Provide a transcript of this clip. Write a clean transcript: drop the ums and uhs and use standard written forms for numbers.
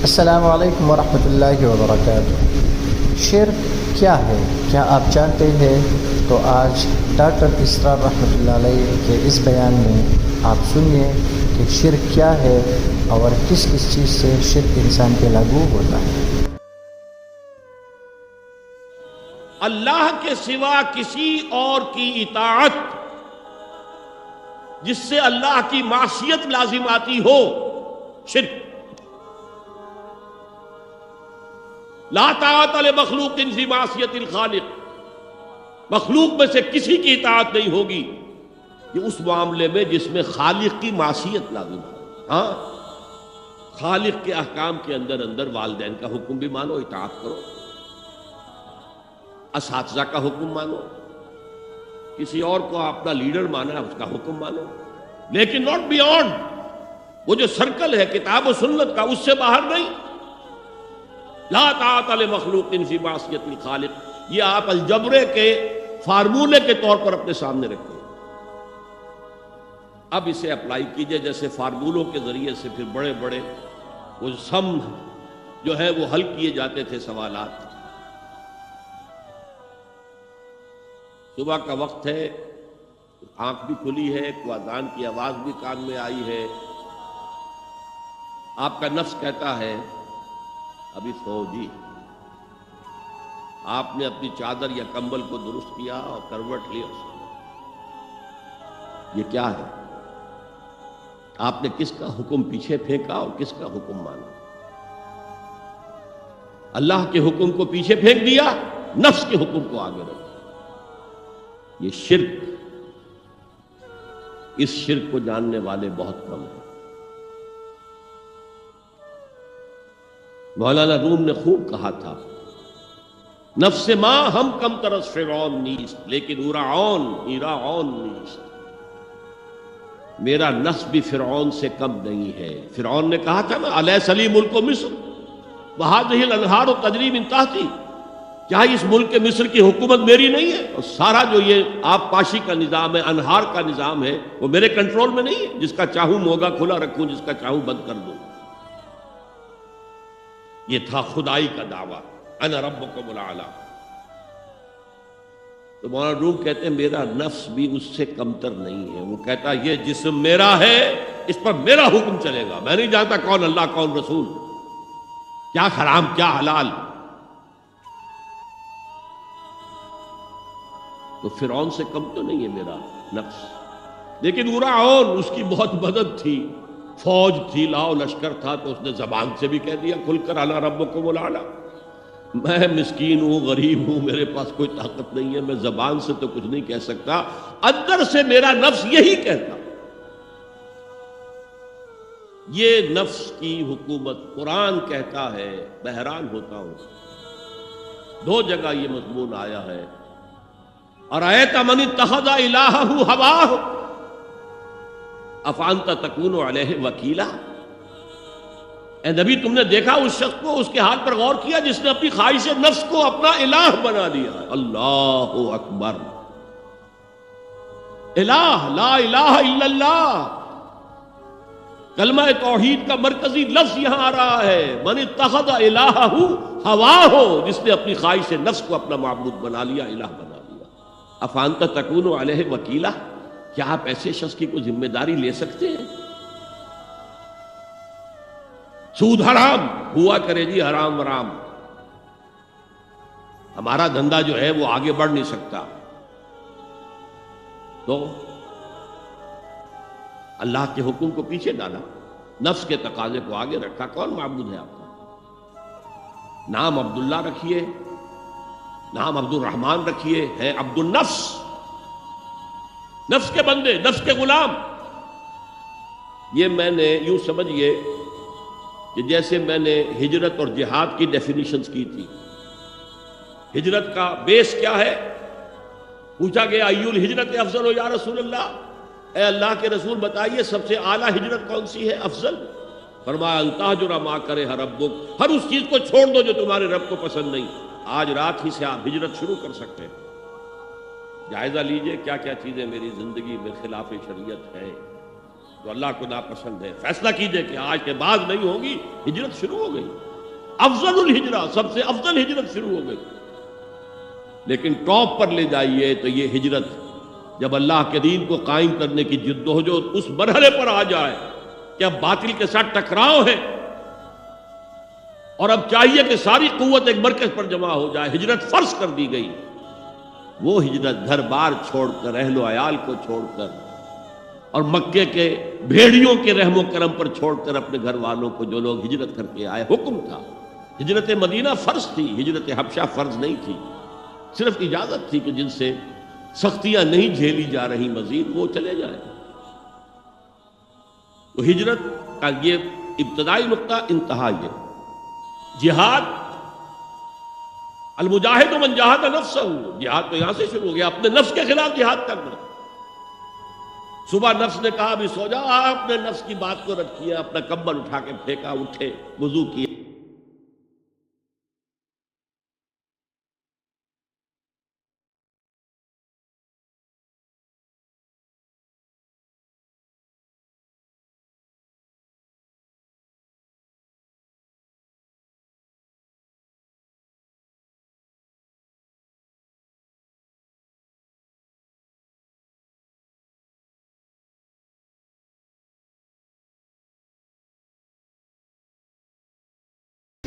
السلام علیکم ورحمۃ اللہ وبرکاتہ۔ شرک کیا ہے، کیا آپ جانتے ہیں؟ تو آج ڈاکٹر اسرار رحمۃ اللہ علیہ کے اس بیان میں آپ سنیے کہ شرک کیا ہے اور کس کس چیز سے شرک انسان پہ لاگو ہوتا ہے۔ اللہ کے سوا کسی اور کی اطاعت جس سے اللہ کی معصیت لازم آتی ہو، شرک۔ لا طاعت لمخلوق فی معصیت الخالق، مخلوق میں سے کسی کی اطاعت نہیں ہوگی یہ اس معاملے میں جس میں خالق کی معصیت لازم ہے۔ ہاں، خالق کے احکام کے اندر والدین کا حکم بھی مانو، اطاعت کرو، اساتذہ کا حکم مانو، کسی اور کو اپنا لیڈر مانا ہے اس کا حکم مانو، لیکن ناٹ بیونڈ وہ جو سرکل ہے کتاب و سنت کا، اس سے باہر نہیں۔ لا طاعت لمخلوق فی معصیت الخالق، یہ آپ الجبرے کے فارمولے کے طور پر اپنے سامنے رکھیں۔ اب اسے اپلائی کیجئے، جیسے فارمولوں کے ذریعے سے پھر بڑے بڑے وہ سم جو ہے وہ حل کیے جاتے تھے سوالات۔ صبح کا وقت ہے، آنکھ بھی کھلی ہے، کوئی اذان کی آواز بھی کان میں آئی ہے، آپ کا نفس کہتا ہے ابھی سو جی۔ آپ نے اپنی چادر یا کمبل کو درست کیا اور کروٹ لیا، یہ کیا ہے؟ آپ نے کس کا حکم پیچھے پھینکا اور کس کا حکم مانا؟ اللہ کے حکم کو پیچھے پھینک دیا، نفس کے حکم کو آگے رکھا۔ یہ شرک، اس شرک کو جاننے والے بہت کم ہیں۔ مولانا روم نے خوب کہا تھا، نفس ماں ہم کم ترس فرعون نیست لیکن ایراعون نیست۔ میرا نفس بھی فرعون سے کم نہیں ہے۔ فرعون نے کہا تھا نا، الیس لی ملک مصر وہذہ الانہار تجری من تحتی، کیا اس ملک مصر کی حکومت میری نہیں ہے؟ اور سارا جو یہ آب پاشی کا نظام ہے، انہار کا نظام ہے، وہ میرے کنٹرول میں نہیں ہے؟ جس کا چاہوں موگا کھلا رکھوں، جس کا چاہوں بند کر دوں۔ یہ تھا خدائی کا دعویٰ، انا ربکم الاعلی۔ تو مولانا روم کہتے ہیں میرا نفس بھی اس سے کمتر نہیں ہے۔ وہ کہتا یہ جسم میرا ہے، اس پر میرا حکم چلے گا، میں نہیں جانتا کون اللہ کون رسول، کیا حرام کیا حلال۔ تو فرعون سے کم تو نہیں ہے میرا نفس، لیکن ایراعون اس کی بہت مدد تھی، فوج تھی، لاؤ لشکر تھا، تو اس نے زبان سے بھی کہہ دیا کھل کر انا ربکم الاعلی۔ میں مسکین ہوں، غریب ہوں، میرے پاس کوئی طاقت نہیں ہے، میں زبان سے تو کچھ نہیں کہہ سکتا، اندر سے میرا نفس یہی کہتا۔ یہ نفس کی حکومت قرآن کہتا ہے، میں حیران ہوتا ہوں، دو جگہ یہ مضمون آیا ہے، ارأیت من اتخذ الہہ ہواہ افانت تکون علیہ وکیلا۔ اے نبی، تم نے دیکھا اس شخص کو، اس کے حال پر غور کیا جس نے اپنی خواہش نفس کو اپنا الہ بنا لیا ہے۔ اللہ اکبر، الہ، لا الہ الا اللہ، کلمہ توحید کا مرکزی لفظ یہاں آ رہا ہے، من اتخذ الہہ ہواہ، جس نے اپنی خواہش نفس کو اپنا معبود بنا لیا، الہ بنا لیا۔ افانت تکون علیہ وکیلا، کیا آپ ایسے شخص کی کوئی ذمہ داری لے سکتے ہیں؟ سود حرام ہوا کرے جی، حرام ورام، ہمارا دھندا جو ہے وہ آگے بڑھ نہیں سکتا، تو اللہ کے حکم کو پیچھے ڈالا، نفس کے تقاضے کو آگے رکھا۔ کون معبود ہے آپ کا؟ نام عبداللہ رکھیے، نام عبد الرحمن رکھیے، ہے عبد النفس، نفس کے بندے، نفس کے غلام۔ یہ میں نے یوں سمجھئے کہ جیسے میں نے ہجرت اور جہاد کی ڈیفینیشنز کی تھی۔ ہجرت کا بیس کیا ہے؟ پوچھا گیا ای الہجرت افضل یا رسول اللہ، اے اللہ کے رسول بتائیے سب سے اعلیٰ ہجرت کون سی ہے، افضل؟ فرمایا ان تہجر ما کرہ ربک، ہر اس چیز کو چھوڑ دو جو تمہارے رب کو پسند نہیں۔ آج رات ہی سے آپ ہجرت شروع کر سکتے ہیں۔ جائزہ لیجئے کیا کیا چیزیں میری زندگی میں خلاف شریعت ہیں۔ تو اللہ کو ناپسند ہے. فیصلہ کیجئے کہ آج کے بعد نہیں ہوگی. ہجرت شروع ہو گئی. افضل الہجرہ، سب سے افضل ہجرت شروع ہو گئی. لیکن ٹاپ پر لے جائیے تو یہ ہجرت جب اللہ کے دین کو قائم کرنے کی جدوجہد اس مرحلے پر آ جائے کہ اب باطل کے ساتھ ٹکراؤ ہے اور اب چاہیے کہ ساری قوت ایک مرکز پر جمع ہو جائے، ہجرت فرض کر دی گئی. وہ ہجرت گھر بار چھوڑ کر، اہل و عیال کو چھوڑ کر اور مکے کے بھیڑیوں کے رحم و کرم پر چھوڑ کر اپنے گھر والوں کو جو لوگ ہجرت کر کے آئے. حکم تھا. ہجرت مدینہ فرض تھی، ہجرت حبشہ فرض نہیں تھی. صرف اجازت تھی کہ جن سے سختیاں نہیں جھیلی جا رہی مزید وہ چلے جائیں. تو ہجرت کا یہ ابتدائی نقطہ، انتہا یہ جہاد. المجاہد من جاہد نفسہ، جہاد تو یہاں سے شروع ہو گیا، اپنے نفس کے خلاف جہاد کرنا. صبح نفس نے کہا ابھی سو جا، آپ نے نفس کی بات کو رد کیا، اپنا کمبل اٹھا کے پھینکا، اٹھے، وضو کیا.